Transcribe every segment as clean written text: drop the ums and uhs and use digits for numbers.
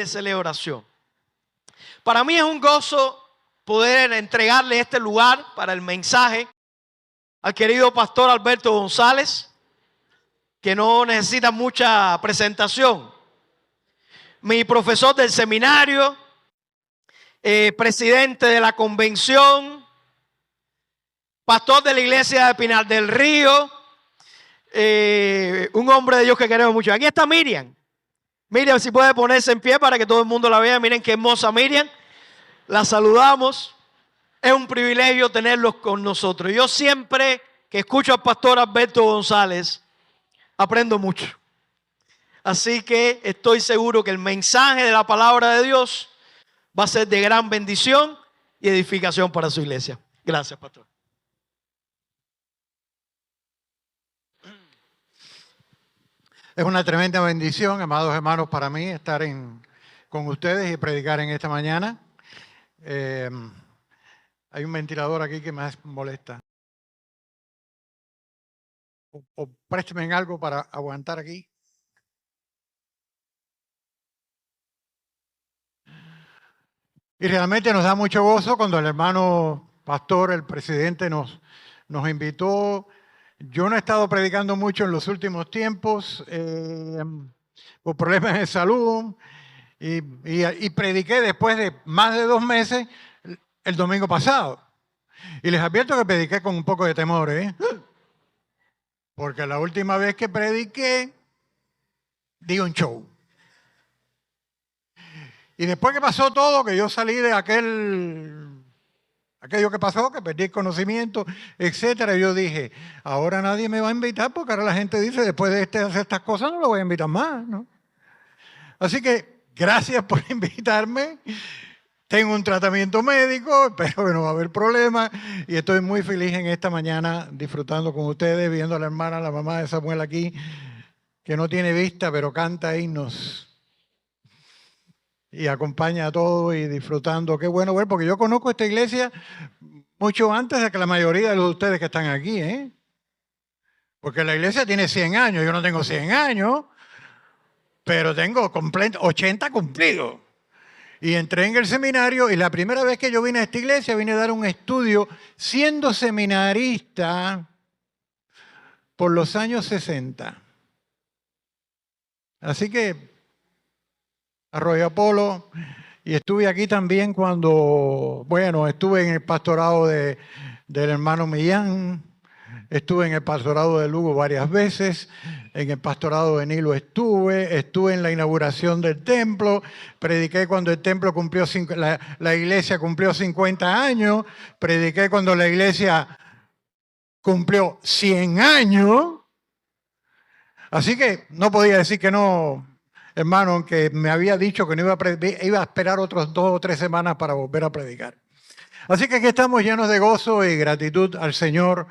de celebración. Para mí es un gozo poder entregarle este lugar para el mensaje al querido pastor Alberto González, que no necesita mucha presentación. Mi profesor del seminario, presidente de la convención, pastor de la iglesia de Pinar del Río, un hombre de Dios que queremos mucho. Aquí está Miriam. Miriam, si puede ponerse en pie para que todo el mundo la vea. Miren qué hermosa Miriam. La saludamos. Es un privilegio tenerlos con nosotros. Yo siempre que escucho al pastor Alberto González, aprendo mucho. Así que estoy seguro que el mensaje de la palabra de Dios va a ser de gran bendición y edificación para su iglesia. Gracias, pastor. Es una tremenda bendición, amados hermanos, para mí estar con ustedes y predicar en esta mañana. Hay un ventilador aquí que me molesta. O présteme algo para aguantar aquí. Y realmente nos da mucho gozo cuando el hermano pastor, el presidente, nos invitó. Yo no he estado predicando mucho en los últimos tiempos por problemas de salud y prediqué después de más de 2 meses el domingo pasado. Y les advierto que prediqué con un poco de temor, porque la última vez que prediqué di un show. Y después que pasó todo, que yo salí de aquello que pasó, que perdí el conocimiento, etcétera, yo dije, ahora nadie me va a invitar porque ahora la gente dice, después de hacer estas cosas no lo voy a invitar más, ¿no? Así que gracias por invitarme. Tengo un tratamiento médico, espero que no va a haber problema y estoy muy feliz en esta mañana disfrutando con ustedes, viendo a la hermana, la mamá de Samuel aquí, que no tiene vista pero canta himnos y acompaña a todos y disfrutando. Qué bueno ver, porque yo conozco esta iglesia mucho antes de que la mayoría de ustedes que están aquí, porque la iglesia tiene 100 años, yo no tengo 100 años, pero tengo 80 cumplidos. Y entré en el seminario y la primera vez que yo vine a esta iglesia vine a dar un estudio siendo seminarista por los años 60. Así que Arroyo Apolo, y estuve aquí también cuando, estuve en el pastorado del hermano Millán, estuve en el pastorado de Lugo varias veces, en el pastorado de Nilo estuve en la inauguración del templo, prediqué cuando el templo cumplió, la iglesia cumplió 50 años, prediqué cuando la iglesia cumplió 100 años, así que no podía decir que no, hermano, aunque me había dicho que no iba a esperar otros 2 o 3 semanas para volver a predicar. Así que aquí estamos llenos de gozo y gratitud al Señor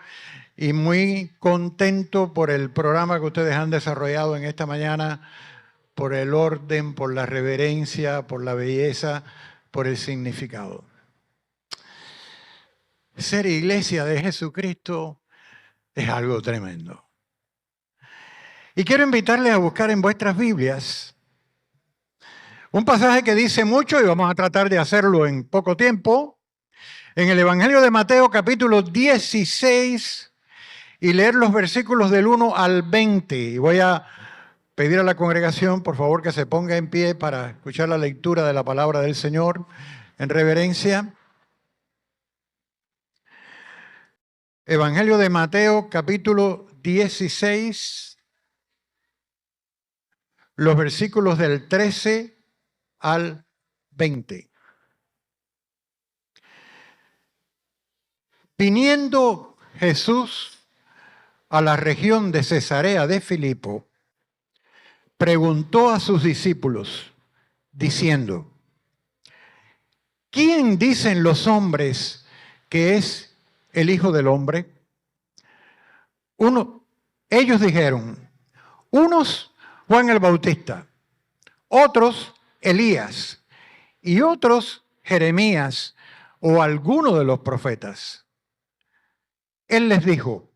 y muy contento por el programa que ustedes han desarrollado en esta mañana, por el orden, por la reverencia, por la belleza, por el significado. Ser iglesia de Jesucristo es algo tremendo. Y quiero invitarles a buscar en vuestras Biblias un pasaje que dice mucho y vamos a tratar de hacerlo en poco tiempo, en el Evangelio de Mateo capítulo 16 y leer los versículos del 1 al 20. Y voy a pedir a la congregación, por favor, que se ponga en pie para escuchar la lectura de la palabra del Señor en reverencia. Evangelio de Mateo capítulo 16, los versículos del 13 al 20. Viniendo Jesús a la región de Cesarea de Filipo, preguntó a sus discípulos, diciendo, ¿quién dicen los hombres que es el Hijo del Hombre? Ellos dijeron, unos Juan el Bautista, otros Elías y otros Jeremías o alguno de los profetas. Él les dijo,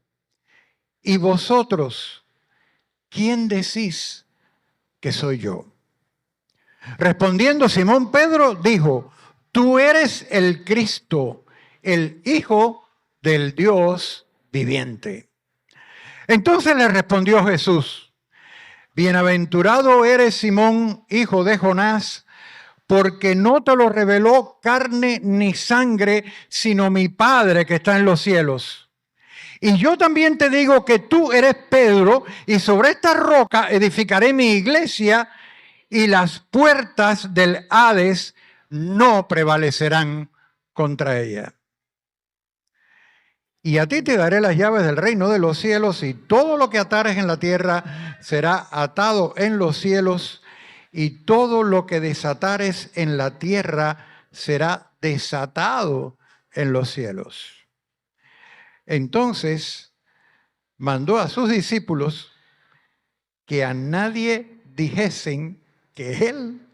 ¿y vosotros quién decís que soy yo? Respondiendo Simón Pedro dijo: tú eres el Cristo, el Hijo del Dios viviente. Entonces le respondió Jesús: bienaventurado eres Simón, hijo de Jonás, porque no te lo reveló carne ni sangre, sino mi Padre que está en los cielos. Y yo también te digo que tú eres Pedro, y sobre esta roca edificaré mi iglesia, y las puertas del Hades no prevalecerán contra ella. Y a ti te daré las llaves del reino de los cielos, y todo lo que atares en la tierra será atado en los cielos, y todo lo que desatares en la tierra será desatado en los cielos. Entonces mandó a sus discípulos que a nadie dijesen que él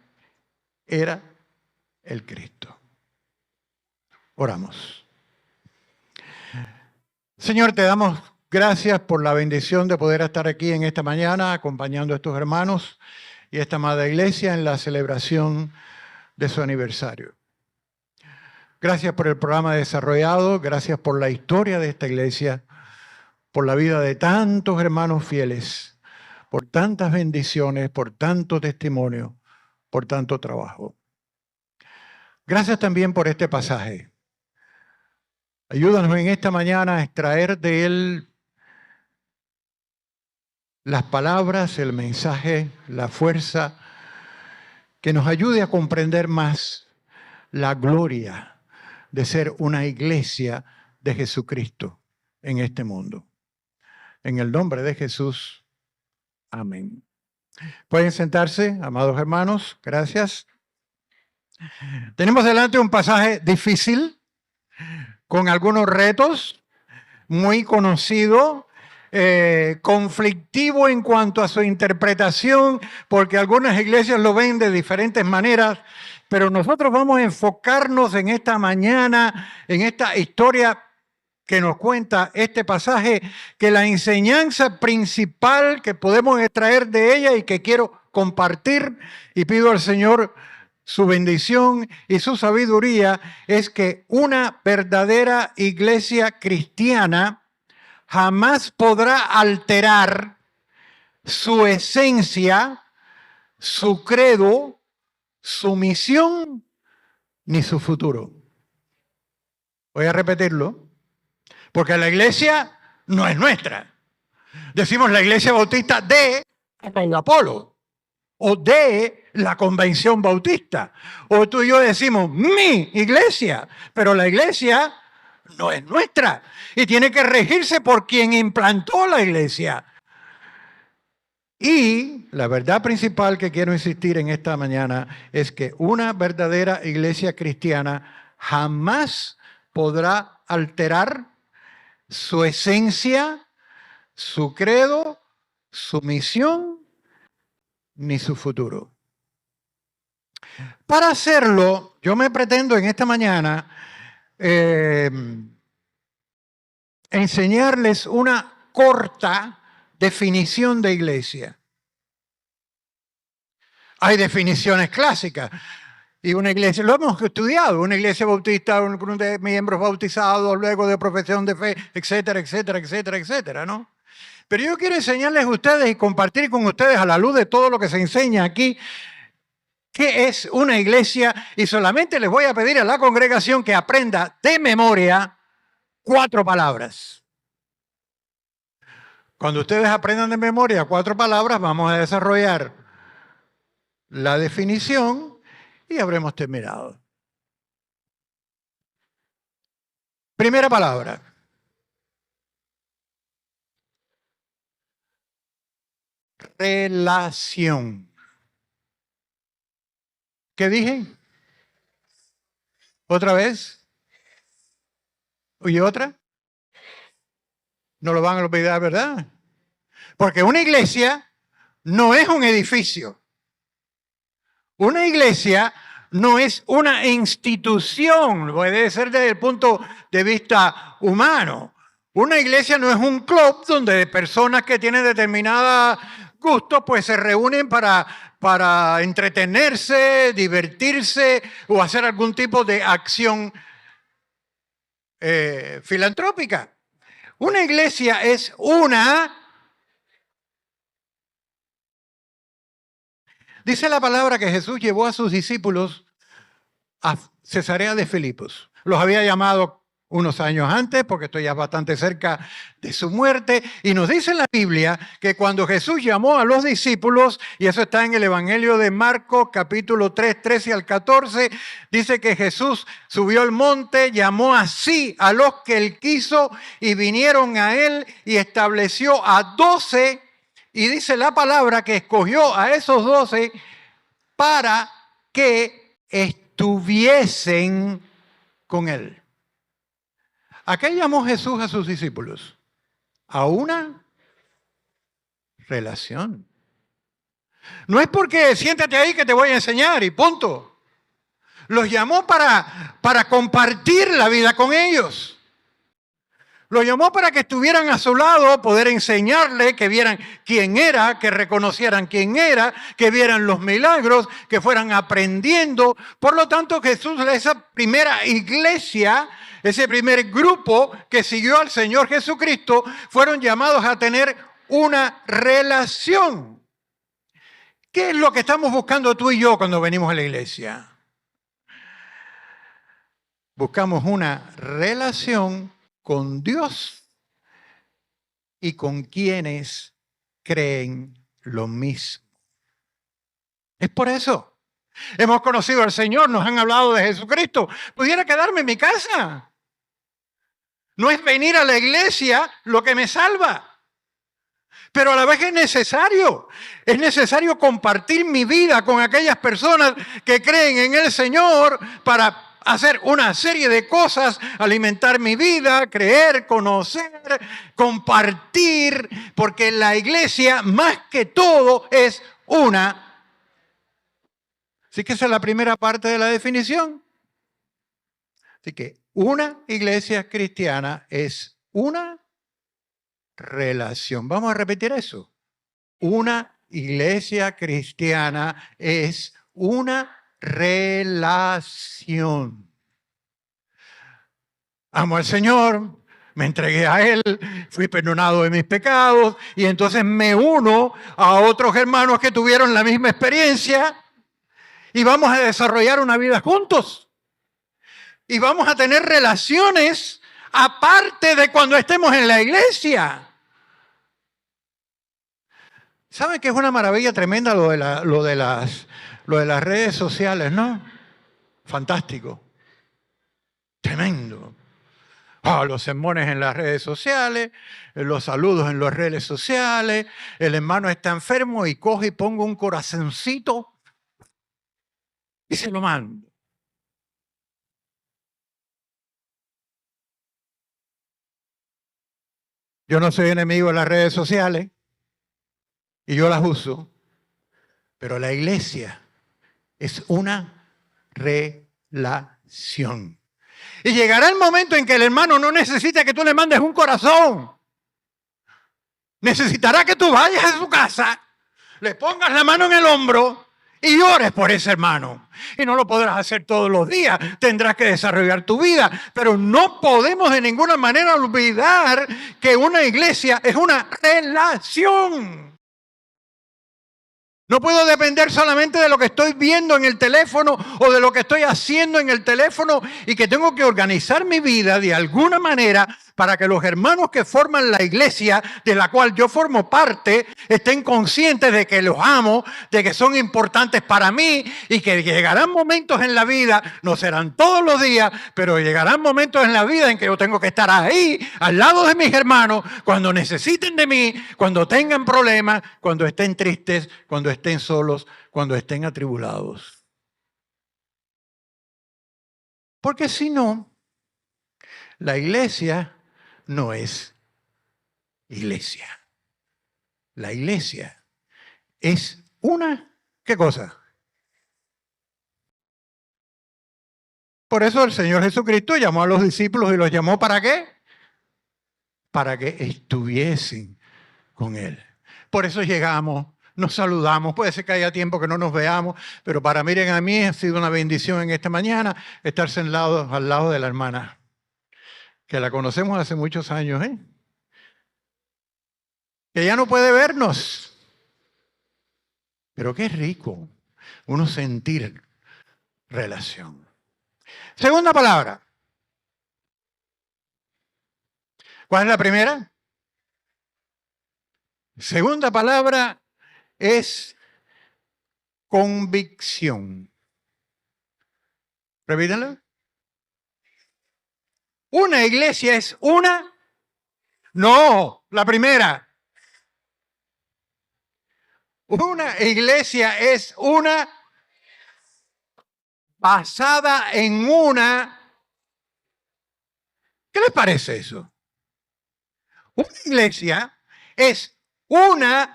era el Cristo. Oramos. Señor, te damos gracias por la bendición de poder estar aquí en esta mañana acompañando a estos hermanos y a esta amada iglesia en la celebración de su aniversario. Gracias por el programa desarrollado, gracias por la historia de esta iglesia, por la vida de tantos hermanos fieles, por tantas bendiciones, por tanto testimonio, por tanto trabajo. Gracias también por este pasaje. Ayúdanos en esta mañana a extraer de él las palabras, el mensaje, la fuerza, que nos ayude a comprender más la gloria de ser una iglesia de Jesucristo en este mundo. En el nombre de Jesús, amén. Pueden sentarse, amados hermanos, gracias. Tenemos delante un pasaje difícil, con algunos retos, muy conocido, conflictivo en cuanto a su interpretación, porque algunas iglesias lo ven de diferentes maneras, pero nosotros vamos a enfocarnos en esta mañana, en esta historia que nos cuenta este pasaje, que la enseñanza principal que podemos extraer de ella y que quiero compartir, y pido al Señor su bendición y su sabiduría, es que una verdadera iglesia cristiana jamás podrá alterar su esencia, su credo, su misión, ni su futuro. Voy a repetirlo, porque la iglesia no es nuestra. Decimos la iglesia bautista de Apolo, o de la convención bautista, o tú y yo decimos mi iglesia, pero la iglesia no es nuestra y tiene que regirse por quien implantó la iglesia. Y la verdad principal que quiero insistir en esta mañana es que una verdadera iglesia cristiana jamás podrá alterar su esencia, su credo, su misión, ni su futuro. Para hacerlo, yo me pretendo en esta mañana enseñarles una corta definición de iglesia. Hay definiciones clásicas. Y una iglesia, lo hemos estudiado, una iglesia bautista, un grupo de miembros bautizados, luego de profesión de fe, etcétera, etcétera, etcétera, etcétera, ¿no? Pero yo quiero enseñarles a ustedes y compartir con ustedes a la luz de todo lo que se enseña aquí, qué es una iglesia, y solamente les voy a pedir a la congregación que aprenda de memoria 4 palabras. Cuando ustedes aprendan de memoria 4 palabras, vamos a desarrollar la definición y habremos terminado. Primera palabra. Relación. ¿Qué dije? ¿Otra vez? ¿Y otra? No lo van a olvidar, ¿verdad? Porque una iglesia no es un edificio. Una iglesia no es una institución, puede ser desde el punto de vista humano. Una iglesia no es un club donde personas que tienen determinada gusto pues se reúnen para entretenerse, divertirse o hacer algún tipo de acción filantrópica. Una iglesia es dice la palabra que Jesús llevó a sus discípulos a Cesarea de Filipos. Los había llamado unos años antes, porque esto ya es bastante cerca de su muerte, y nos dice en la Biblia que cuando Jesús llamó a los discípulos, y eso está en el Evangelio de Marcos, capítulo 3, 13 al 14, dice que Jesús subió al monte, llamó así a los que él quiso, y vinieron a él, y estableció a 12, y dice la palabra que escogió a esos 12 para que estuviesen con él. ¿A qué llamó Jesús a sus discípulos? A una relación. No es porque siéntate ahí que te voy a enseñar y punto. Los llamó para compartir la vida con ellos. Los llamó para que estuvieran a su lado, poder enseñarle, que vieran quién era, que reconocieran quién era, que vieran los milagros, que fueran aprendiendo. Por lo tanto, Jesús, esa primera iglesia, ese primer grupo que siguió al Señor Jesucristo, fueron llamados a tener una relación. ¿Qué es lo que estamos buscando tú y yo cuando venimos a la iglesia? Buscamos una relación con Dios y con quienes creen lo mismo. Es por eso. Hemos conocido al Señor, nos han hablado de Jesucristo. Pudiera quedarme en mi casa. No es venir a la iglesia lo que me salva. Pero a la vez es necesario compartir mi vida con aquellas personas que creen en el Señor para hacer una serie de cosas, alimentar mi vida, creer, conocer, compartir, porque la iglesia más que todo es una. Así que esa es la primera parte de la definición. Así que una iglesia cristiana es una relación. Vamos a repetir eso. Una iglesia cristiana es una relación. Amo al Señor, me entregué a Él, fui perdonado de mis pecados y entonces me uno a otros hermanos que tuvieron la misma experiencia y vamos a desarrollar una vida juntos. Y vamos a tener relaciones aparte de cuando estemos en la iglesia. ¿Saben que es una maravilla tremenda lo de las redes sociales, no? Fantástico. Tremendo. Los sermones en las redes sociales, los saludos en las redes sociales, el hermano está enfermo y coge y pongo un corazoncito y se lo mando. Yo no soy enemigo de las redes sociales y yo las uso, pero la iglesia es una relación. Y llegará el momento en que el hermano no necesita que tú le mandes un corazón. Necesitará que tú vayas a su casa, le pongas la mano en el hombro y ores por ese hermano. Y no lo podrás hacer todos los días, tendrás que desarrollar tu vida. Pero no podemos de ninguna manera olvidar que una iglesia es una relación. No puedo depender solamente de lo que estoy viendo en el teléfono o de lo que estoy haciendo en el teléfono y que tengo que organizar mi vida de alguna manera para que los hermanos que forman la iglesia de la cual yo formo parte estén conscientes de que los amo, de que son importantes para mí y que llegarán momentos en la vida, no serán todos los días, pero llegarán momentos en la vida en que yo tengo que estar ahí, al lado de mis hermanos, cuando necesiten de mí, cuando tengan problemas, cuando estén tristes, cuando estén solos, cuando estén atribulados. Porque si no, la iglesia no es iglesia. La iglesia es una, ¿qué cosa? Por eso el Señor Jesucristo llamó a los discípulos y los llamó ¿para qué? para que estuviesen con Él. Por eso llegamos, nos saludamos. Puede ser que haya tiempo que no nos veamos, pero para Miriam y a mí ha sido una bendición en esta mañana estar sentados al lado de la hermana, que la conocemos hace muchos años, que ya no puede vernos. Pero qué rico uno sentir relación. Segunda palabra. ¿Cuál es la primera? Segunda palabra es convicción. Repítanlo. Una iglesia es una. No, la primera. Una iglesia es una basada en una. ¿Qué les parece eso? Una iglesia es una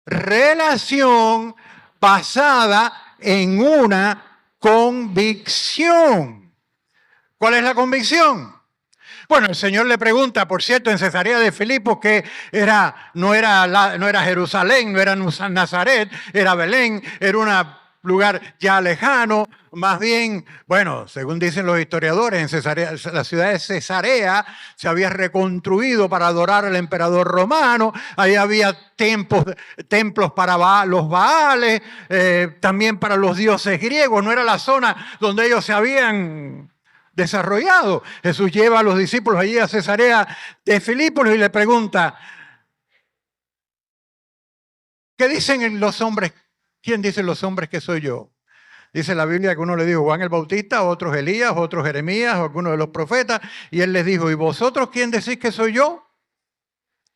relación basada en una convicción. ¿Cuál es la convicción? Bueno, el Señor le pregunta, por cierto, en Cesarea de Filipos, que no era Jerusalén, no era Nazaret, era Belén, era un lugar ya lejano, más bien, bueno, según dicen los historiadores, en Cesarea, la ciudad de Cesarea se había reconstruido para adorar al emperador romano, ahí había templos para los Baales, también para los dioses griegos, no era la zona donde ellos se habían desarrollado. Jesús lleva a los discípulos allí a Cesarea de Filipos y le pregunta, ¿qué dicen los hombres? ¿Quién dicen los hombres que soy yo? Dice la Biblia que uno le dijo Juan el Bautista, otros Elías, otros Jeremías, o algunos de los profetas, y él les dijo, ¿y vosotros quién decís que soy yo?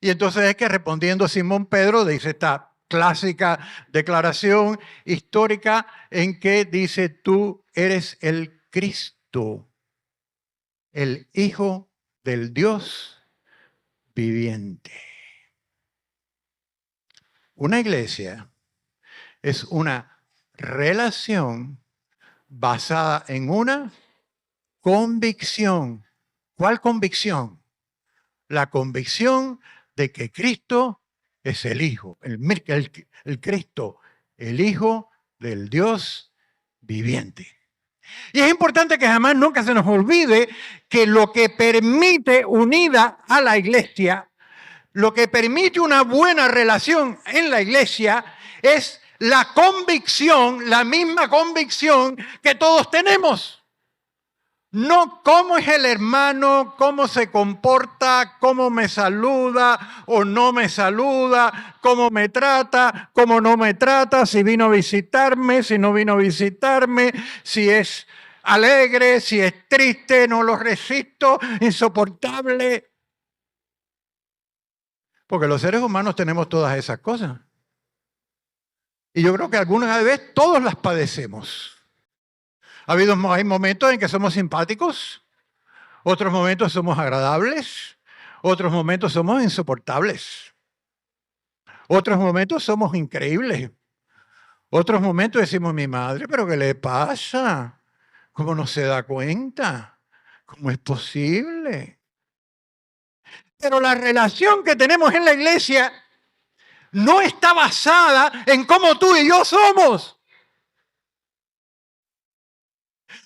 Y entonces es que respondiendo Simón Pedro dice esta clásica declaración histórica en que dice, tú eres el Cristo, el Hijo del Dios viviente. Una iglesia es una relación basada en una convicción. ¿Cuál convicción? La convicción de que Cristo es el Hijo, el Cristo, el Hijo del Dios viviente. Y es importante que jamás nunca se nos olvide que lo que permite unida a la iglesia, lo que permite una buena relación en la iglesia es la convicción, la misma convicción que todos tenemos. No cómo es el hermano, cómo se comporta, cómo me saluda o no me saluda, cómo me trata, cómo no me trata, si vino a visitarme, si no vino a visitarme, si es alegre, si es triste, no lo resisto, insoportable. Porque los seres humanos tenemos todas esas cosas. Y yo creo que algunas veces todos las padecemos. Hay momentos en que somos simpáticos, otros momentos somos agradables, otros momentos somos insoportables, otros momentos somos increíbles, otros momentos decimos, mi madre, ¿pero qué le pasa? ¿Cómo no se da cuenta? ¿Cómo es posible? Pero la relación que tenemos en la iglesia no está basada en cómo tú y yo somos.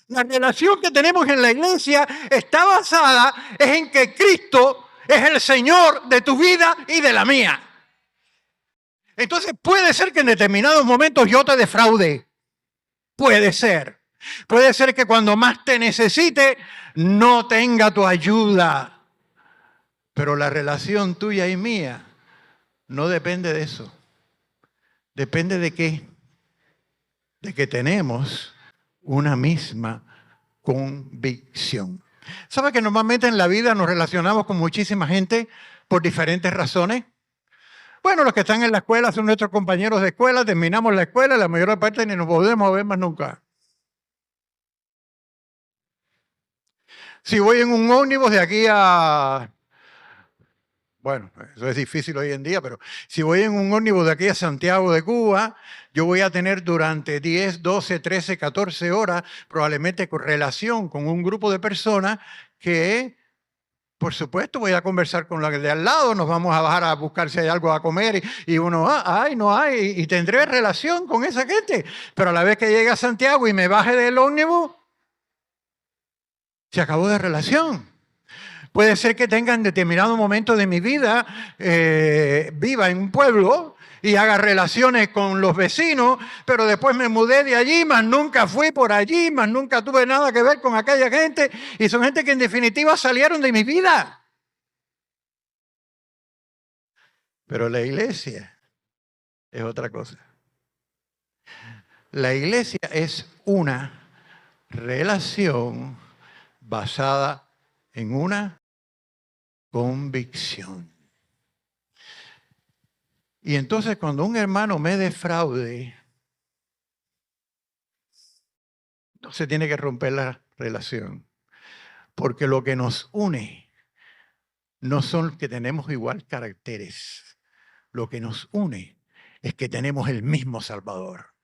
La relación que tenemos en la iglesia está basada en que Cristo es el Señor de tu vida y de la mía. Entonces puede ser que en determinados momentos yo te defraude. Puede ser. Puede ser que cuando más te necesite no tenga tu ayuda. Pero la relación tuya y mía no depende de eso. Depende de qué. De que tenemos una misma convicción. ¿Sabe que normalmente en la vida nos relacionamos con muchísima gente por diferentes razones? Bueno, los que están en la escuela son nuestros compañeros de escuela, terminamos la escuela, la mayor parte ni nos podemos ver más nunca. Si voy en un ómnibus de aquí a... Bueno, eso es difícil hoy en día, pero si voy en un ómnibus de aquí a Santiago de Cuba, yo voy a tener durante 10, 12, 13, 14 horas probablemente relación con un grupo de personas que Por supuesto, voy a conversar con la de al lado, nos vamos a bajar a buscar si hay algo a comer y uno, ay, no hay, y tendré relación con esa gente. Pero a la vez que llegue a Santiago y me baje del ómnibus, se acabó de relación. Puede ser que tenga en determinado momento de mi vida, viva en un pueblo y haga relaciones con los vecinos, pero después me mudé de allí, más nunca fui por allí, más nunca tuve nada que ver con aquella gente, y son gente que en definitiva salieron de mi vida. Pero la iglesia es otra cosa. La iglesia es una relación basada en una convicción. Y entonces cuando un hermano me defraude, no se tiene que romper la relación, porque lo que nos une no son que tenemos igual caracteres. Lo que nos une es que tenemos el mismo Salvador.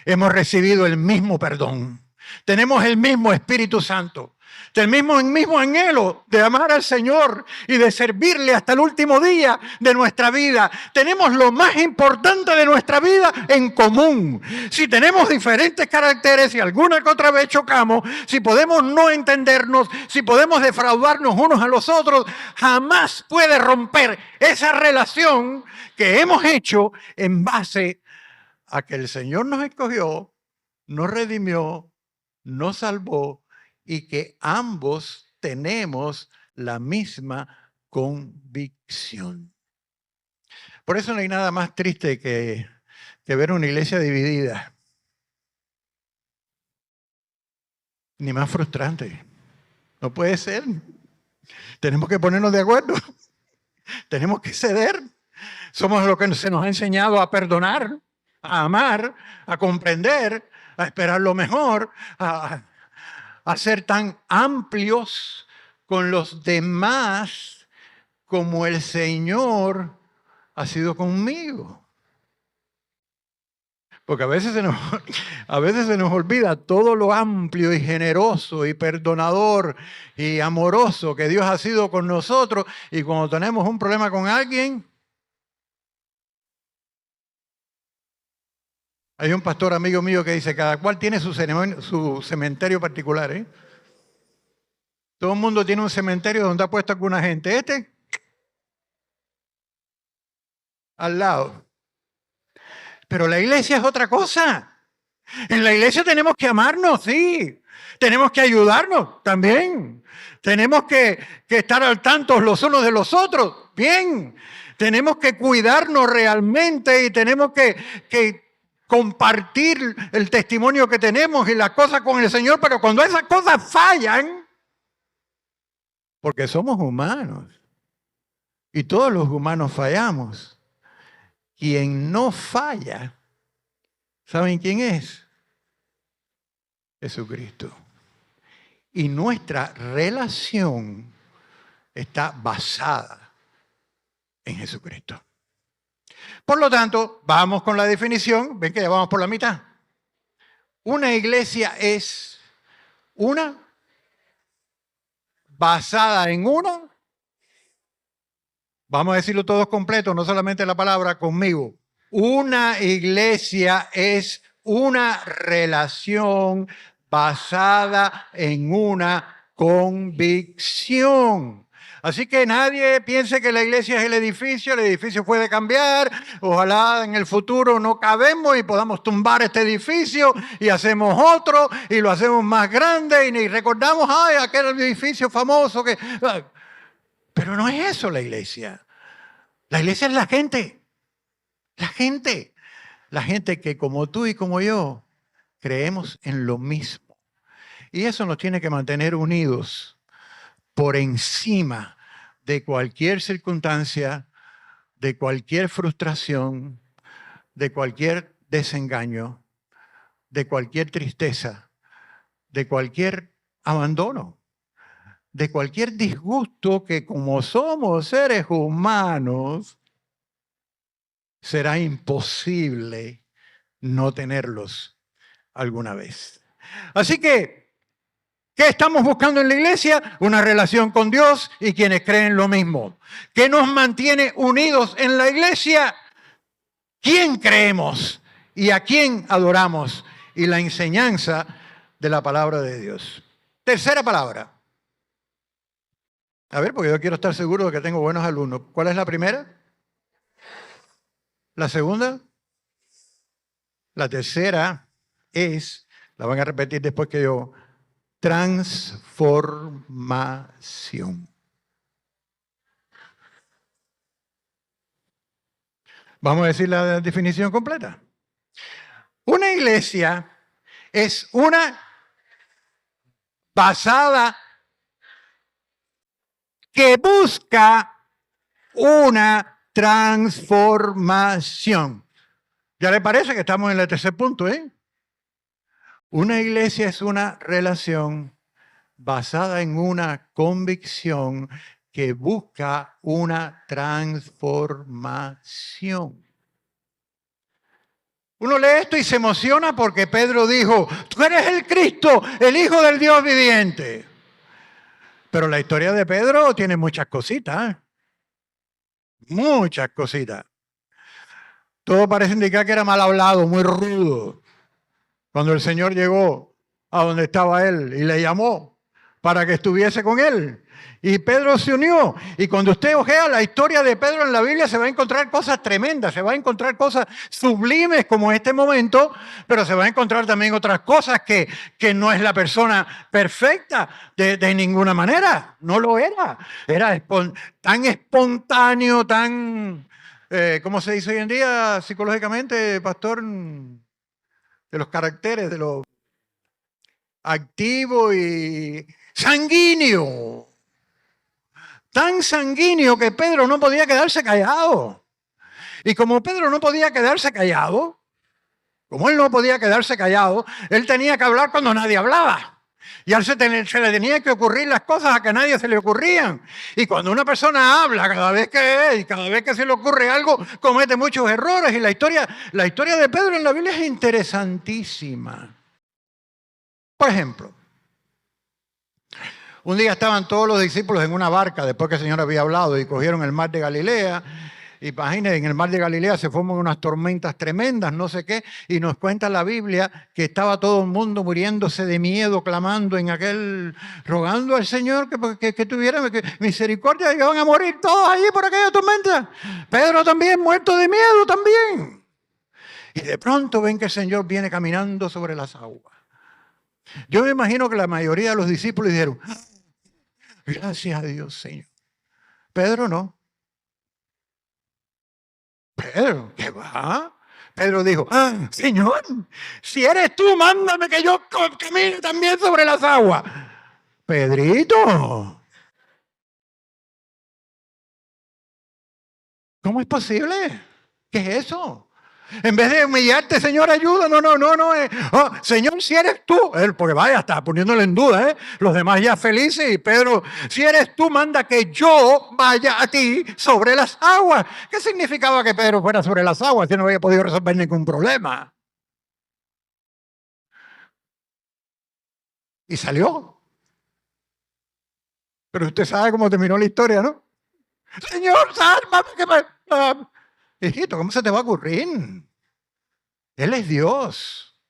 Hemos recibido el mismo perdón. Tenemos el mismo Espíritu Santo. Tenemos el mismo anhelo de amar al Señor y de servirle hasta el último día de nuestra vida. Tenemos lo más importante de nuestra vida en común. Si tenemos diferentes caracteres y alguna que otra vez chocamos, si podemos no entendernos, si podemos defraudarnos unos a los otros, jamás puede romper esa relación que hemos hecho en base a que el Señor nos escogió, nos redimió, nos salvó y que ambos tenemos la misma convicción. Por eso no hay nada más triste que ver una iglesia dividida, ni más frustrante. No puede ser. Tenemos que ponernos de acuerdo. Tenemos que ceder. Somos lo que se nos ha enseñado a perdonar, a amar, a comprender, a esperar lo mejor, a ser tan amplios con los demás como el Señor ha sido conmigo. Porque a veces se nos olvida todo lo amplio y generoso y perdonador y amoroso que Dios ha sido con nosotros, y cuando tenemos un problema con alguien, hay un pastor amigo mío que dice, cada cual tiene su cementerio particular, ¿eh? Todo el mundo tiene un cementerio donde ha puesto alguna gente. Al lado. Pero la iglesia es otra cosa. En la iglesia tenemos que amarnos, sí. Tenemos que ayudarnos también. Tenemos que estar al tanto los unos de los otros, bien. Tenemos que cuidarnos realmente y tenemos que compartir el testimonio que tenemos y las cosas con el Señor, pero cuando esas cosas fallan, porque somos humanos y todos los humanos fallamos, quien no falla, ¿saben quién es? Jesucristo. Y nuestra relación está basada en Jesucristo. Por lo tanto, vamos con la definición. Ven que ya vamos por la mitad. Una iglesia es una basada en una. Vamos a decirlo todos completos, no solamente la palabra, conmigo. Una iglesia es una relación basada en una convicción. Así que nadie piense que la iglesia es el edificio puede cambiar, ojalá en el futuro no cabemos y podamos tumbar este edificio y hacemos otro y lo hacemos más grande y ni recordamos, ay, aquel edificio famoso que... Pero no es eso la iglesia. La iglesia es la gente. La gente que como tú y como yo creemos en lo mismo. Y eso nos tiene que mantener unidos por encima de cualquier circunstancia, de cualquier frustración, de cualquier desengaño, de cualquier tristeza, de cualquier abandono, de cualquier disgusto que como somos seres humanos, será imposible no tenerlos alguna vez. Así que ¿Qué estamos buscando en la iglesia? Una relación con Dios y quienes creen lo mismo. ¿Qué nos mantiene unidos en la iglesia? ¿Quién creemos y a quién adoramos? Y la enseñanza de la palabra de Dios. Tercera palabra. A ver, porque yo quiero estar seguro de que tengo buenos alumnos. ¿Cuál es la primera? ¿La segunda? La tercera es, la van a repetir después que yo, transformación. Vamos a decir la definición completa. Una iglesia es una basada que busca una transformación. ¿Ya le parece que estamos en el tercer punto, Una iglesia es una relación basada en una convicción que busca una transformación. Uno lee esto y se emociona porque Pedro dijo, tú eres el Cristo, el Hijo del Dios viviente. Pero la historia de Pedro tiene muchas cositas. Muchas cositas. Todo parece indicar que era mal hablado, muy rudo. Cuando el Señor llegó a donde estaba él y le llamó para que estuviese con él. Y Pedro se unió. Y cuando usted ojea la historia de Pedro en la Biblia, se va a encontrar cosas tremendas, se va a encontrar cosas sublimes como este momento, pero se va a encontrar también otras cosas que no es la persona perfecta de ninguna manera. No lo era. Era tan espontáneo, tan, ¿cómo se dice hoy en día psicológicamente, pastor? De los caracteres, de lo activo y sanguíneo. Tan sanguíneo que Pedro no podía quedarse callado. Y como Pedro no podía quedarse callado, como él no podía quedarse callado, él tenía que hablar cuando nadie hablaba. Y a él se le tenía que ocurrir las cosas a que a nadie se le ocurrían. Y cuando una persona habla, cada vez que se le ocurre algo, comete muchos errores. Y la historia de Pedro en la Biblia es interesantísima. Por ejemplo, un día estaban todos los discípulos en una barca después que el Señor había hablado y cogieron el mar de Galilea. Imagínense, en el mar de Galilea se forman unas tormentas tremendas, no sé qué, y nos cuenta la Biblia que estaba todo el mundo muriéndose de miedo, clamando en aquel, rogando al Señor que tuviera misericordia, que van a morir todos allí por aquella tormenta. Pedro también, muerto de miedo también. Y de pronto ven que el Señor viene caminando sobre las aguas. Yo me imagino que la mayoría de los discípulos dijeron, gracias a Dios, Señor. Pedro no. Pedro, ¿qué va? Pedro dijo, Señor, si eres tú, mándame que yo camine también sobre las aguas. Pedrito, ¿cómo es posible? ¿Qué es eso? En vez de humillarte, Señor, ayuda. No. Señor, si eres tú. Él, porque vaya, está poniéndole en duda, Los demás ya felices. Y Pedro, si eres tú, manda que yo vaya a ti sobre las aguas. ¿Qué significaba que Pedro fuera sobre las aguas si no había podido resolver ningún problema? Y salió. Pero usted sabe cómo terminó la historia, ¿no? Señor, sálvame. Hijito, ¿cómo se te va a ocurrir? Él es Dios.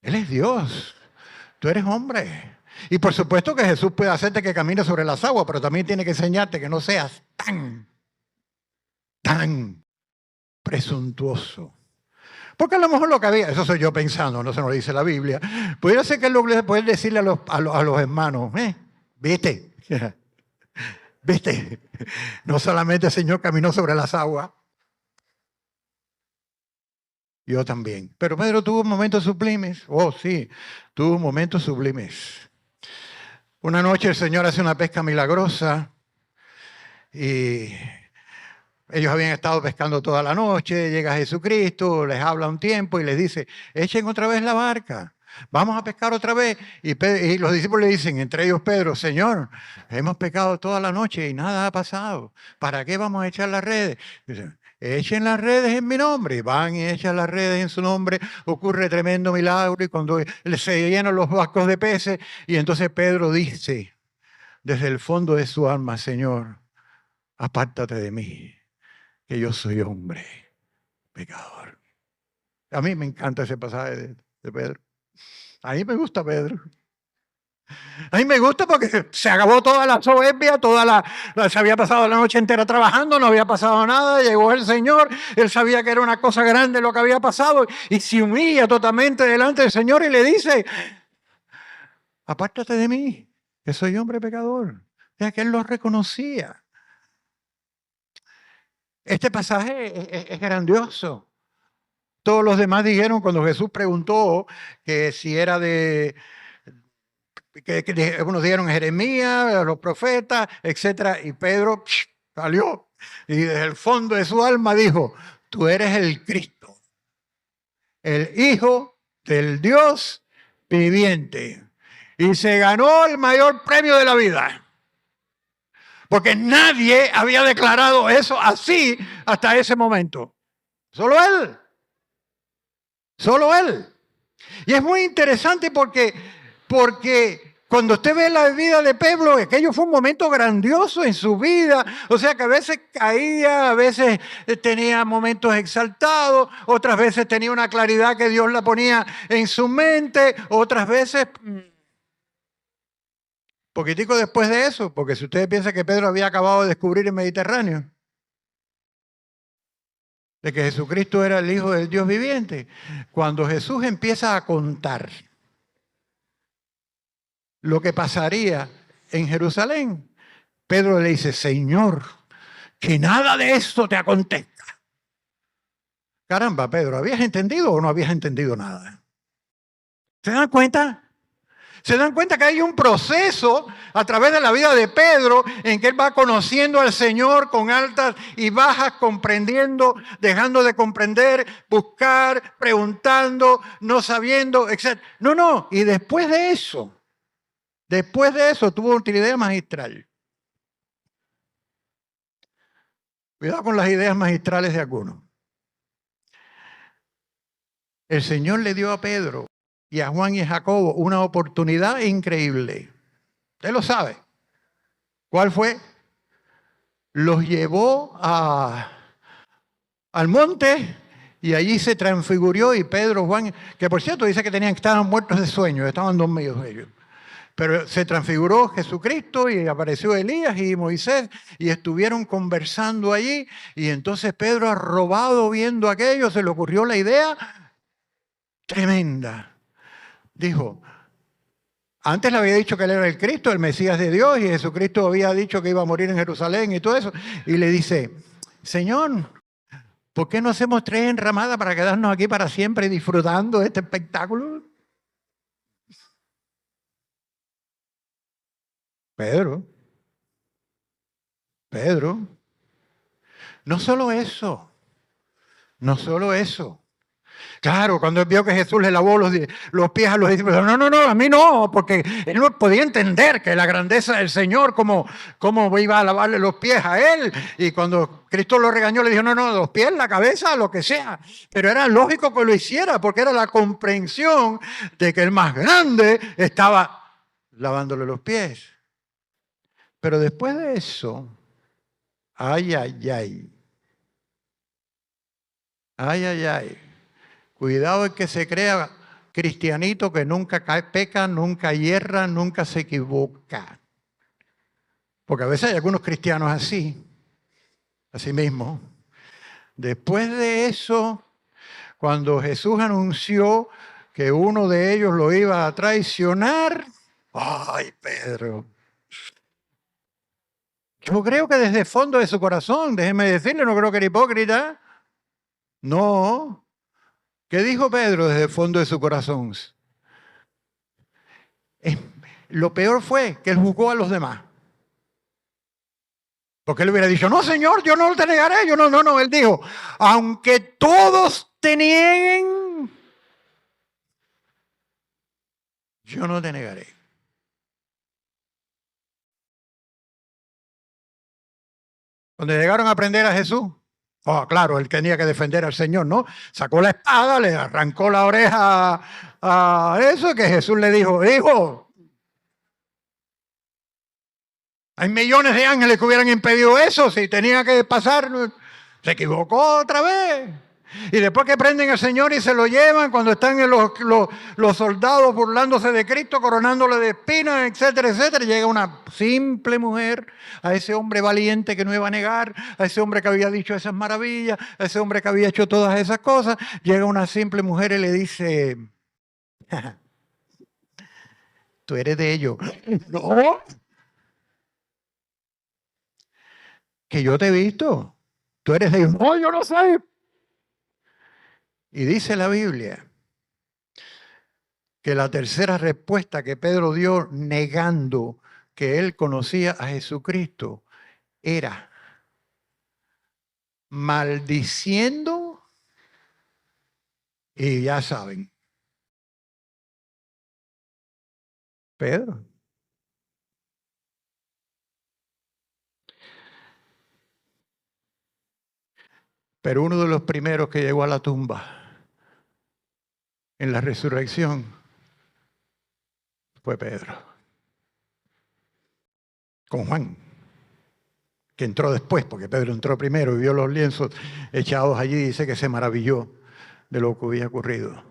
Él es Dios. Tú eres hombre. Y por supuesto que Jesús puede hacerte que camines sobre las aguas, pero también tiene que enseñarte que no seas tan presuntuoso. Porque a lo mejor lo que había, eso soy yo pensando, no se nos dice la Biblia, pudiera ser que él lo puede decirle a los hermanos, ¿viste? ¿Viste? No solamente el Señor caminó sobre las aguas, yo también. Pero Pedro tuvo momentos sublimes. Oh, sí, tuvo momentos sublimes. Una noche el Señor hace una pesca milagrosa y ellos habían estado pescando toda la noche. Llega Jesucristo, les habla un tiempo y les dice, echen otra vez la barca. Vamos a pescar otra vez. Y los discípulos le dicen, entre ellos Pedro, Señor, hemos pescado toda la noche y nada ha pasado. ¿Para qué vamos a echar las redes? Dicen, echen las redes en mi nombre. Y van y echan las redes en su nombre, ocurre tremendo milagro y cuando se llenan los barcos de peces, y entonces Pedro dice desde el fondo de su alma, Señor, apártate de mí, que yo soy hombre pecador. A mí me encanta ese pasaje de Pedro. A mí me gusta Pedro. A mí me gusta porque se acabó toda la soberbia, se había pasado la noche entera trabajando, no había pasado nada, llegó el Señor, él sabía que era una cosa grande lo que había pasado y se humilla totalmente delante del Señor y le dice, apártate de mí, que soy hombre pecador. O sea, que él lo reconocía. Este pasaje es grandioso. Todos los demás dijeron cuando Jesús preguntó que si era que algunos dijeron Jeremías, los profetas, etcétera, y Pedro salió y desde el fondo de su alma dijo, tú eres el Cristo, el Hijo del Dios viviente. Y se ganó el mayor premio de la vida. Porque nadie había declarado eso así hasta ese momento. Solo él. Solo él. Y es muy interesante porque cuando usted ve la vida de Pedro, aquello fue un momento grandioso en su vida. O sea que a veces caía, a veces tenía momentos exaltados, otras veces tenía una claridad que Dios la ponía en su mente, otras veces poquitico después de eso, porque si ustedes piensan que Pedro había acabado de descubrir el Mediterráneo, de que Jesucristo era el Hijo del Dios viviente, cuando Jesús empieza a contar lo que pasaría en Jerusalén, Pedro le dice, Señor, que nada de esto te acontezca. Caramba, Pedro, ¿habías entendido o no habías entendido nada? ¿Se dan cuenta? Se dan cuenta que hay un proceso a través de la vida de Pedro en que él va conociendo al Señor con altas y bajas, comprendiendo, dejando de comprender, buscar, preguntando, no sabiendo, etc. No, y después de eso tuvo una idea magistral. Cuidado con las ideas magistrales de algunos. El Señor le dio a Pedro y a Juan y a Jacobo una oportunidad increíble. Usted lo sabe. ¿Cuál fue? Los llevó al monte y allí se transfiguró y Pedro, Juan, que por cierto dice que estaban muertos de sueño, estaban dormidos ellos. Pero se transfiguró Jesucristo y apareció Elías y Moisés y estuvieron conversando allí y entonces Pedro, arrobado viendo aquello, se le ocurrió la idea tremenda. Dijo, antes le había dicho que él era el Cristo, el Mesías de Dios, y Jesucristo había dicho que iba a morir en Jerusalén y todo eso. Y le dice, Señor, ¿por qué no hacemos 3 enramadas para quedarnos aquí para siempre disfrutando de este espectáculo? Pedro, no solo eso. Claro, cuando él vio que Jesús le lavó los pies a los discípulos, no, a mí no, porque él no podía entender que la grandeza del Señor, cómo iba a lavarle los pies a él. Y cuando Cristo lo regañó, le dijo, no, los pies, la cabeza, lo que sea. Pero era lógico que lo hiciera, porque era la comprensión de que el más grande estaba lavándole los pies. Pero después de eso, ay. Cuidado el que se crea cristianito que nunca peca, nunca hierra, nunca se equivoca. Porque a veces hay algunos cristianos así mismo. Después de eso, cuando Jesús anunció que uno de ellos lo iba a traicionar, ay, Pedro. Yo creo que desde el fondo de su corazón, déjeme decirle, no creo que era hipócrita. No. ¿Qué dijo Pedro desde el fondo de su corazón? Lo peor fue que él juzgó a los demás. Porque él hubiera dicho, no, Señor, yo no te negaré. No. Él dijo, aunque todos te nieguen, yo no te negaré. Cuando llegaron a prender a Jesús, Oh, claro, él tenía que defender al Señor, ¿no? Sacó la espada, le arrancó la oreja a eso, que Jesús le dijo, hijo, hay millones de ángeles que hubieran impedido eso, si tenía que pasar, se equivocó otra vez. Y después que prenden al Señor y se lo llevan, cuando están los soldados burlándose de Cristo, coronándole de espinas, etcétera, etcétera, llega una simple mujer a ese hombre valiente que no iba a negar, a ese hombre que había dicho esas maravillas, a ese hombre que había hecho todas esas cosas. Llega una simple mujer y le dice, tú eres de ellos. No, que yo te he visto. Tú eres de ellos. No, yo no sé. Y dice la Biblia que la tercera respuesta que Pedro dio negando que él conocía a Jesucristo era maldiciendo, y ya saben, Pedro. Pero uno de los primeros que llegó a la tumba en la resurrección fue Pedro, con Juan, que entró después, porque Pedro entró primero y vio los lienzos echados allí, dice que se maravilló de lo que había ocurrido.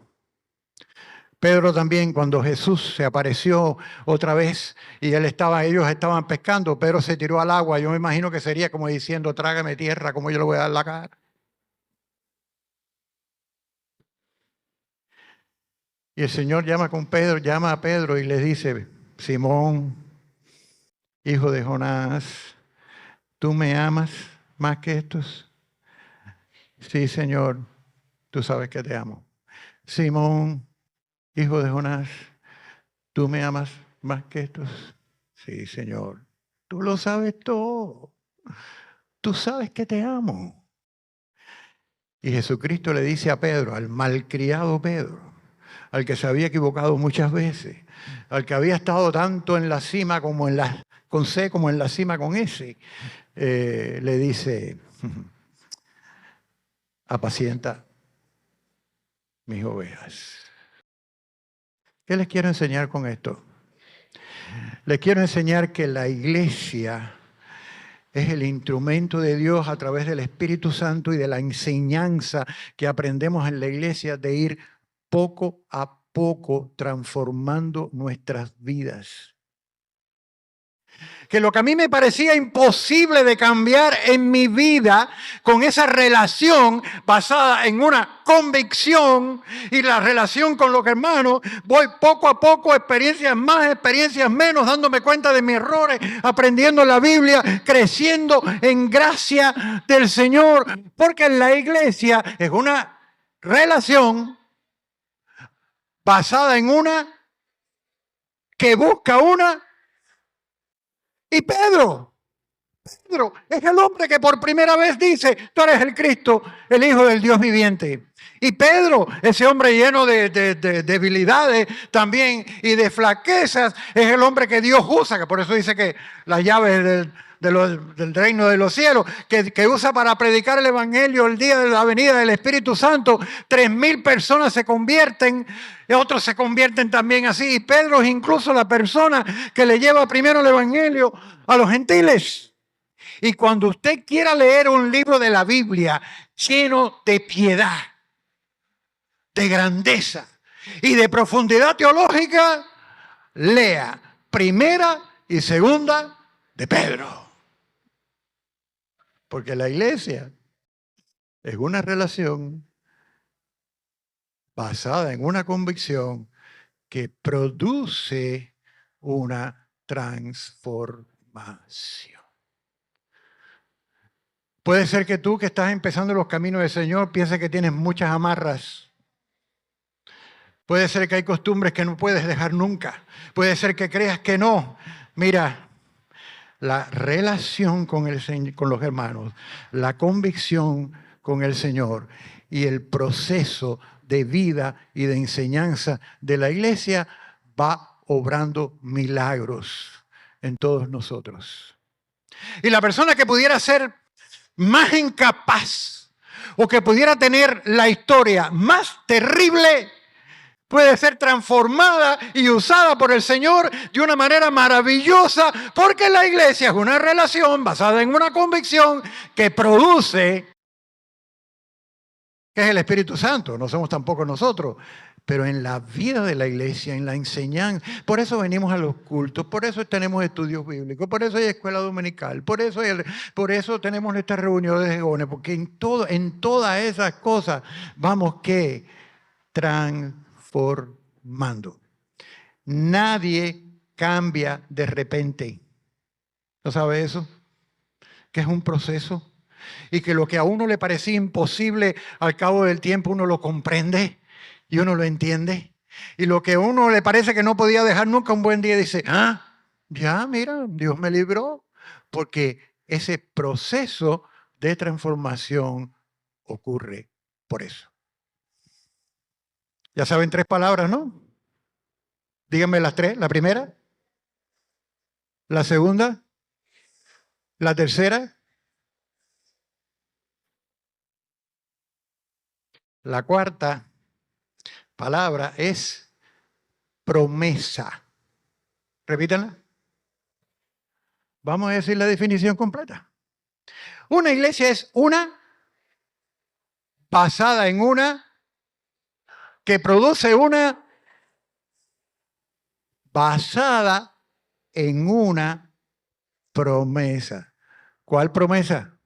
Pedro también, cuando Jesús se apareció otra vez y ellos estaban pescando, Pedro se tiró al agua. Yo me imagino que sería como diciendo, trágame tierra, como yo le voy a dar la cara. Y el Señor llama a Pedro y le dice, Simón, hijo de Jonás, ¿tú me amas más que estos? Sí, Señor, tú sabes que te amo. Simón, hijo de Jonás, ¿tú me amas más que estos? Sí, Señor, tú lo sabes todo. Tú sabes que te amo. Y Jesucristo le dice a Pedro, al malcriado Pedro, al que se había equivocado muchas veces, al que había estado tanto en la cima como con C como en la cima con S, le dice, apacienta mis ovejas. ¿Qué les quiero enseñar con esto? Les quiero enseñar que la iglesia es el instrumento de Dios a través del Espíritu Santo y de la enseñanza que aprendemos en la iglesia de ir poco a poco transformando nuestras vidas. Que lo que a mí me parecía imposible de cambiar en mi vida, con esa relación basada en una convicción y la relación con los hermanos, voy poco a poco, experiencias más, experiencias menos, dándome cuenta de mis errores, aprendiendo la Biblia, creciendo en gracia del Señor, porque la iglesia es una relación basada en una que busca una. Y Pedro es el hombre que por primera vez dice, tú eres el Cristo, el Hijo del Dios viviente. Y Pedro, ese hombre lleno de debilidades también y de flaquezas, es el hombre que Dios usa, que por eso dice que las llaves del reino de los cielos, que usa para predicar el evangelio el día de la venida del Espíritu Santo. 3,000 personas se convierten, y otros se convierten también así. Y Pedro es incluso la persona que le lleva primero el evangelio a los gentiles. Y cuando usted quiera leer un libro de la Biblia lleno de piedad, de grandeza y de profundidad teológica, lea Primera y Segunda de Pedro. Porque la iglesia es una relación basada en una convicción que produce una transformación. Puede ser que tú, que estás empezando los caminos del Señor, pienses que tienes muchas amarras. Puede ser que hay costumbres que no puedes dejar nunca. Puede ser que creas que no. Mira, la relación con los hermanos, la convicción con el Señor y el proceso de vida y de enseñanza de la iglesia va obrando milagros en todos nosotros. Y la persona que pudiera ser más incapaz o que pudiera tener la historia más terrible, puede ser transformada y usada por el Señor de una manera maravillosa, porque la iglesia es una relación basada en una convicción que produce, que es el Espíritu Santo, no somos tampoco nosotros, pero en la vida de la iglesia, en la enseñanza. Por eso venimos a los cultos, por eso tenemos estudios bíblicos, por eso hay escuela dominical, por eso tenemos nuestras reuniones de jóvenes, porque en todas esas cosas vamos que transformando. Nadie cambia de repente. ¿No sabe eso? Que es un proceso y que lo que a uno le parecía imposible, al cabo del tiempo uno lo comprende y uno lo entiende. Y lo que a uno le parece que no podía dejar nunca, un buen día dice, ya, mira, Dios me libró. Porque ese proceso de transformación ocurre por eso. Ya saben 3 palabras, ¿no? Díganme las 3. La primera, la segunda, la tercera, la cuarta palabra es promesa. Repítanla. Vamos a decir la definición completa. Una iglesia es una basada en una que produce una basada en una promesa. ¿Cuál promesa?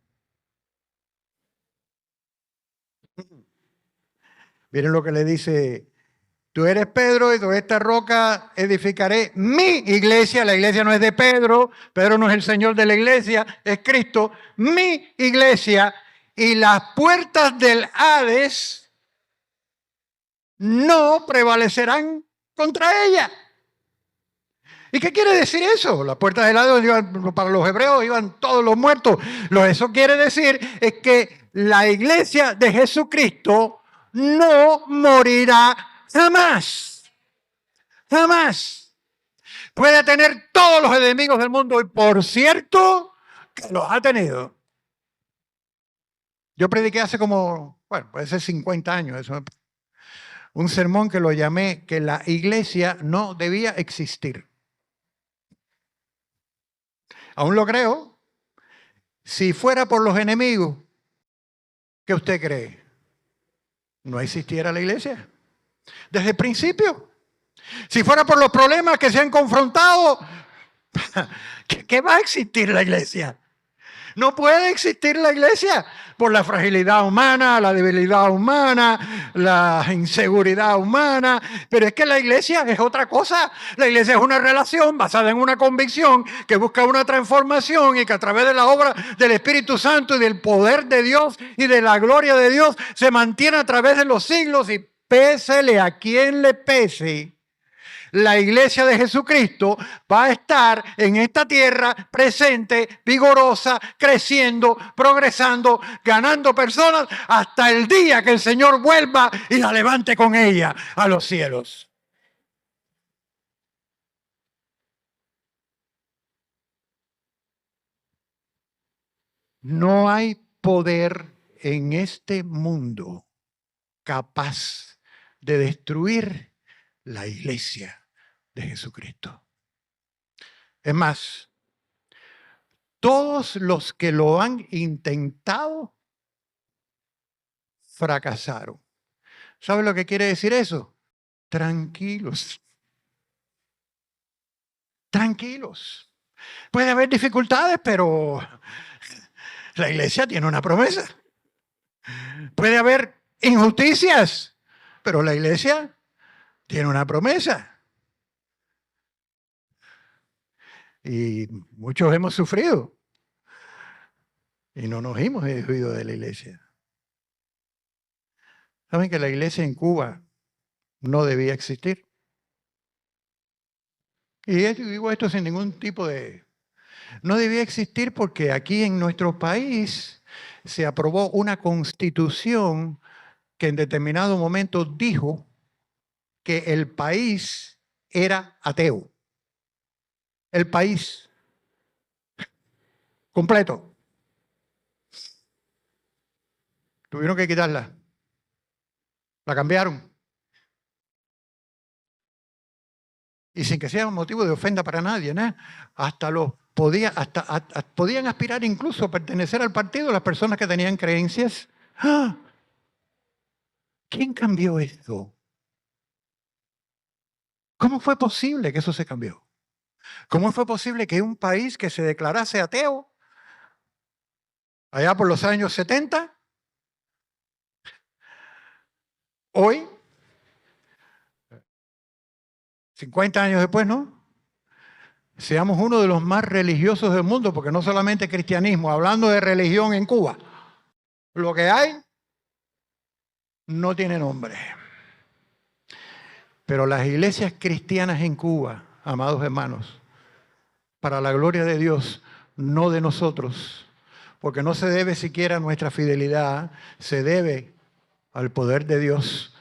Miren lo que le dice: tú eres Pedro y sobre esta roca edificaré mi iglesia. La iglesia no es de Pedro. Pedro no es el Señor de la iglesia, es Cristo. Mi iglesia, y las puertas del Hades no prevalecerán contra ella. ¿Y qué quiere decir eso? Las puertas del Hades para los hebreos iban todos los muertos. Lo que eso quiere decir es que la iglesia de Jesucristo no morirá jamás. Jamás. Puede tener todos los enemigos del mundo y por cierto que los ha tenido. Yo prediqué hace puede ser 50 años, eso, un sermón que lo llamé que la iglesia no debía existir. Aún lo creo. Si fuera por los enemigos, ¿qué usted cree? No existiera la iglesia. Desde el principio. Si fuera por los problemas que se han confrontado, ¿qué va a existir la iglesia? No puede existir la iglesia por la fragilidad humana, la debilidad humana, la inseguridad humana. Pero es que la iglesia es otra cosa. La iglesia es una relación basada en una convicción que busca una transformación y que a través de la obra del Espíritu Santo y del poder de Dios y de la gloria de Dios se mantiene a través de los siglos, y pésele a quien le pese, la iglesia de Jesucristo va a estar en esta tierra presente, vigorosa, creciendo, progresando, ganando personas hasta el día que el Señor vuelva y la levante con ella a los cielos. No hay poder en este mundo capaz de destruir la iglesia de Jesucristo. Es más, todos los que lo han intentado fracasaron. ¿Sabe lo que quiere decir eso? Tranquilos. Tranquilos. Puede haber dificultades, pero la iglesia tiene una promesa. Puede haber injusticias, pero la iglesia tiene una promesa. Y muchos hemos sufrido y no nos hemos desviado de la iglesia. ¿Saben que la iglesia en Cuba no debía existir? Y digo esto sin ningún tipo de... No debía existir porque aquí en nuestro país se aprobó una constitución que en determinado momento dijo que el país era ateo. El país completo. Tuvieron que quitarla. La cambiaron. Y sin que sea un motivo de ofenda para nadie, ¿no? Podían aspirar incluso a pertenecer al partido las personas que tenían creencias. ¡Ah! ¿Quién cambió esto? ¿Cómo fue posible que eso se cambió? ¿Cómo fue posible que un país que se declarase ateo, allá por los años 70, hoy, 50 años después, ¿no?, seamos uno de los más religiosos del mundo? Porque no solamente cristianismo, hablando de religión en Cuba, lo que hay no tiene nombre. Pero las iglesias cristianas en Cuba, amados hermanos, para la gloria de Dios, no de nosotros, porque no se debe siquiera a nuestra fidelidad, se debe al poder de Dios,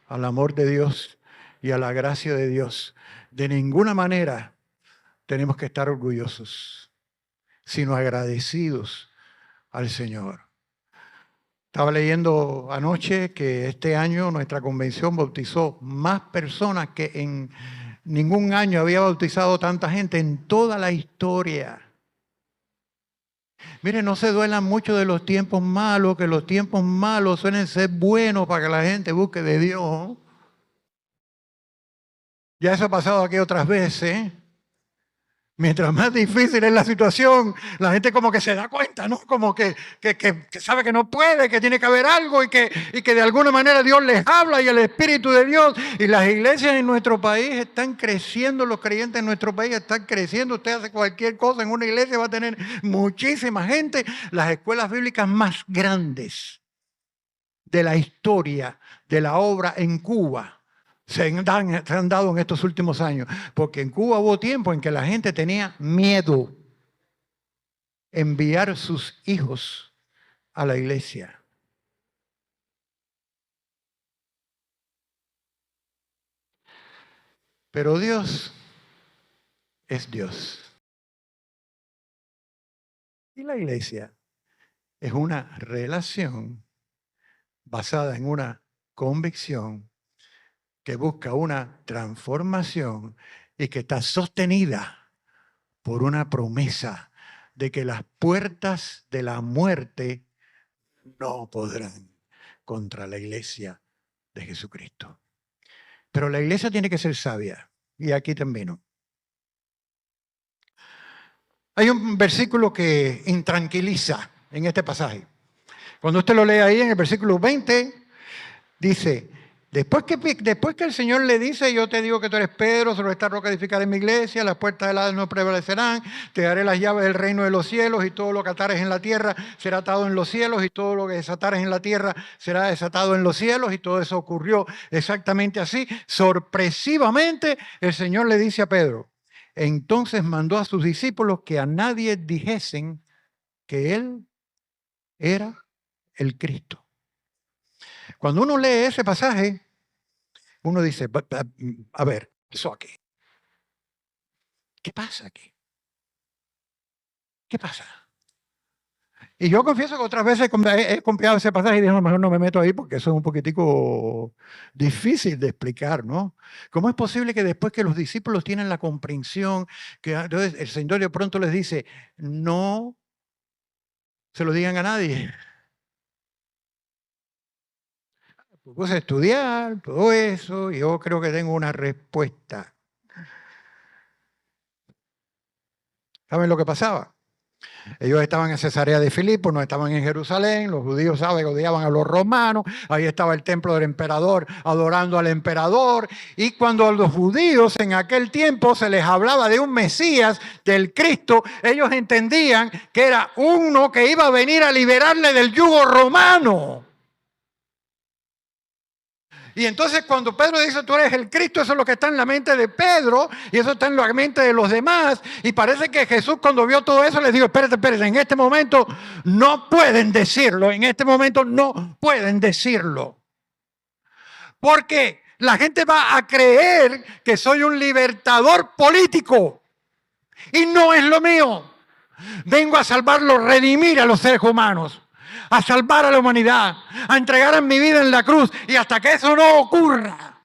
al amor de Dios y a la gracia de Dios. De ninguna manera tenemos que estar orgullosos, sino agradecidos al Señor. Estaba leyendo anoche que este año nuestra convención bautizó más personas que en ningún año había bautizado tanta gente en toda la historia. Miren, no se duelan mucho de los tiempos malos, que los tiempos malos suelen ser buenos para que la gente busque de Dios. Ya eso ha pasado aquí otras veces. Mientras más difícil es la situación, la gente como que se da cuenta, ¿no? Como que sabe que no puede, que tiene que haber algo y que de alguna manera Dios les habla y el Espíritu de Dios. Y las iglesias en nuestro país están creciendo, los creyentes en nuestro país están creciendo. Usted hace cualquier cosa en una iglesia, va a tener muchísima gente. Las escuelas bíblicas más grandes de la historia de la obra en Cuba se han dado en estos últimos años, porque en Cuba hubo tiempo en que la gente tenía miedo enviar sus hijos a la iglesia. Pero Dios es Dios. Y la iglesia es una relación basada en una convicción que busca una transformación y que está sostenida por una promesa de que las puertas de la muerte no podrán contra la iglesia de Jesucristo. Pero la iglesia tiene que ser sabia. Y aquí termino. Hay un versículo que intranquiliza en este pasaje. Cuando usted lo lee ahí en el versículo 20, dice: Después que el Señor le dice, yo te digo que tú eres Pedro, sobre esta roca edificaré mi iglesia, las puertas del Hades no prevalecerán, te daré las llaves del reino de los cielos, y todo lo que atares en la tierra será atado en los cielos, y todo lo que desatares en la tierra será desatado en los cielos. Y todo eso ocurrió exactamente así. Sorpresivamente, el Señor le dice a Pedro: entonces mandó a sus discípulos que a nadie dijesen que Él era el Cristo. Cuando uno lee ese pasaje, uno dice: a ver, ¿eso aquí? ¿Qué pasa aquí? ¿Qué pasa? Y yo confieso que otras veces he copiado ese pasaje y dije: no, mejor no me meto ahí porque eso es un poquitico difícil de explicar, ¿no? ¿Cómo es posible que después que los discípulos tienen la comprensión, que entonces el Señor de pronto les dice: no se lo digan a nadie? Puse a estudiar todo eso y yo creo que tengo una respuesta. ¿Saben lo que pasaba? Ellos estaban en Cesarea de Filipo, no estaban en Jerusalén. Los judíos, saben, odiaban a los romanos. Ahí estaba el templo del emperador, adorando al emperador. Y cuando a los judíos en aquel tiempo se les hablaba de un Mesías, del Cristo, ellos entendían que era uno que iba a venir a liberarle del yugo romano. Y entonces cuando Pedro dice: tú eres el Cristo, eso es lo que está en la mente de Pedro y eso está en la mente de los demás. Y parece que Jesús, cuando vio todo eso, les dijo: espérate, en este momento no pueden decirlo, en este momento no pueden decirlo. Porque la gente va a creer que soy un libertador político y no es lo mío. Vengo a salvarlo, redimir a los seres humanos. a salvar a la humanidad, a entregar mi vida en la cruz. Y hasta que eso no ocurra,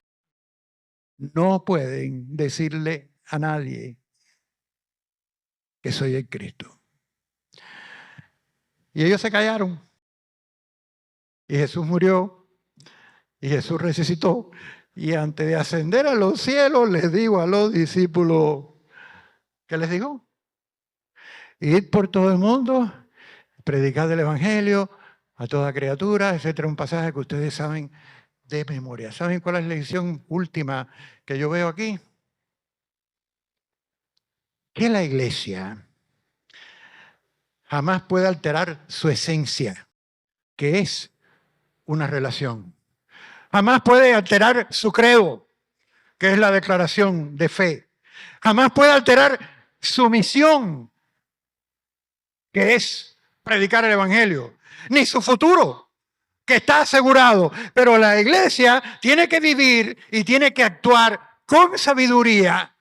no pueden decirle a nadie que soy el Cristo. Y ellos se callaron. Y Jesús murió. Y Jesús resucitó. Y antes de ascender a los cielos, les digo a los discípulos, ¿qué les digo? Id por todo el mundo, predicad el Evangelio a toda criatura, etcétera. Un pasaje que ustedes saben de memoria. ¿Saben cuál es la lección última que yo veo aquí? Que la iglesia jamás puede alterar su esencia, que es una relación. Jamás puede alterar su credo, que es la declaración de fe. Jamás puede alterar su misión, que es predicar el Evangelio. Ni su futuro, que está asegurado. Pero la iglesia tiene que vivir y tiene que actuar con sabiduría,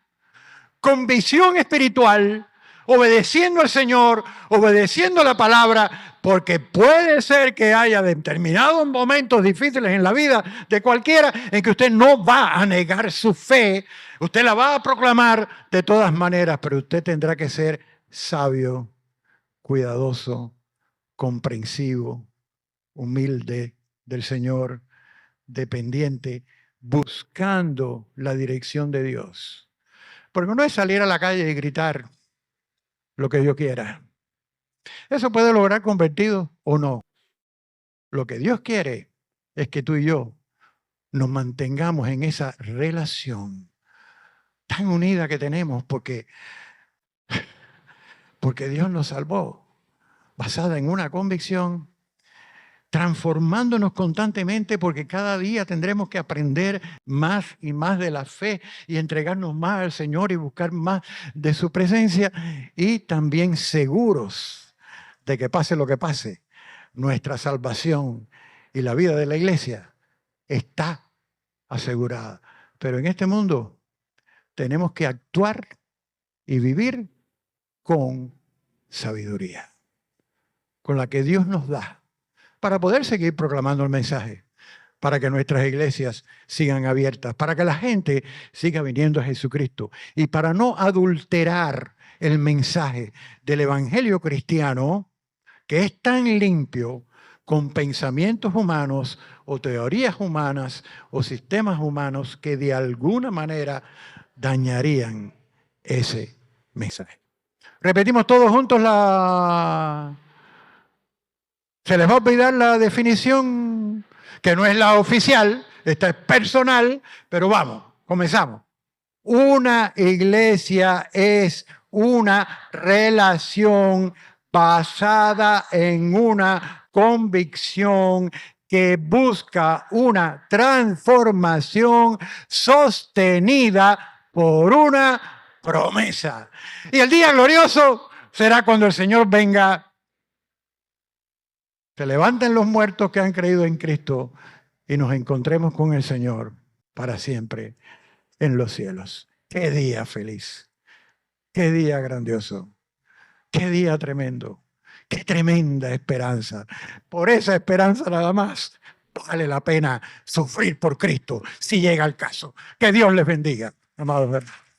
con visión espiritual, obedeciendo al Señor, obedeciendo la palabra, porque puede ser que haya determinados momentos difíciles en la vida de cualquiera en que usted no va a negar su fe, usted la va a proclamar de todas maneras, pero usted tendrá que ser sabio, cuidadoso, comprensivo, humilde del Señor, dependiente, buscando la dirección de Dios. Porque no es salir a la calle y gritar lo que Dios quiera. Eso puede lograr convertidos o no. Lo que Dios quiere es que tú y yo nos mantengamos en esa relación tan unida que tenemos porque Dios nos salvó, basada en una convicción, transformándonos constantemente porque cada día tendremos que aprender más y más de la fe y entregarnos más al Señor y buscar más de su presencia y también seguros de que pase lo que pase, nuestra salvación y la vida de la iglesia está asegurada. Pero en este mundo tenemos que actuar y vivir con sabiduría, con la que Dios nos da, para poder seguir proclamando el mensaje, para que nuestras iglesias sigan abiertas, para que la gente siga viniendo a Jesucristo y para no adulterar el mensaje del evangelio cristiano, que es tan limpio, con pensamientos humanos o teorías humanas o sistemas humanos que de alguna manera dañarían ese mensaje. Repetimos todos juntos Se les va a olvidar la definición, que no es la oficial, esta es personal, pero vamos, comenzamos. Una iglesia es una relación basada en una convicción que busca una transformación sostenida por una promesa. Y el día glorioso será cuando el Señor venga. Se levanten los muertos que han creído en Cristo y nos encontremos con el Señor para siempre en los cielos. ¡Qué día feliz! ¡Qué día grandioso! ¡Qué día tremendo! ¡Qué tremenda esperanza! Por esa esperanza nada más vale la pena sufrir por Cristo si llega el caso. Que Dios les bendiga, amados hermanos.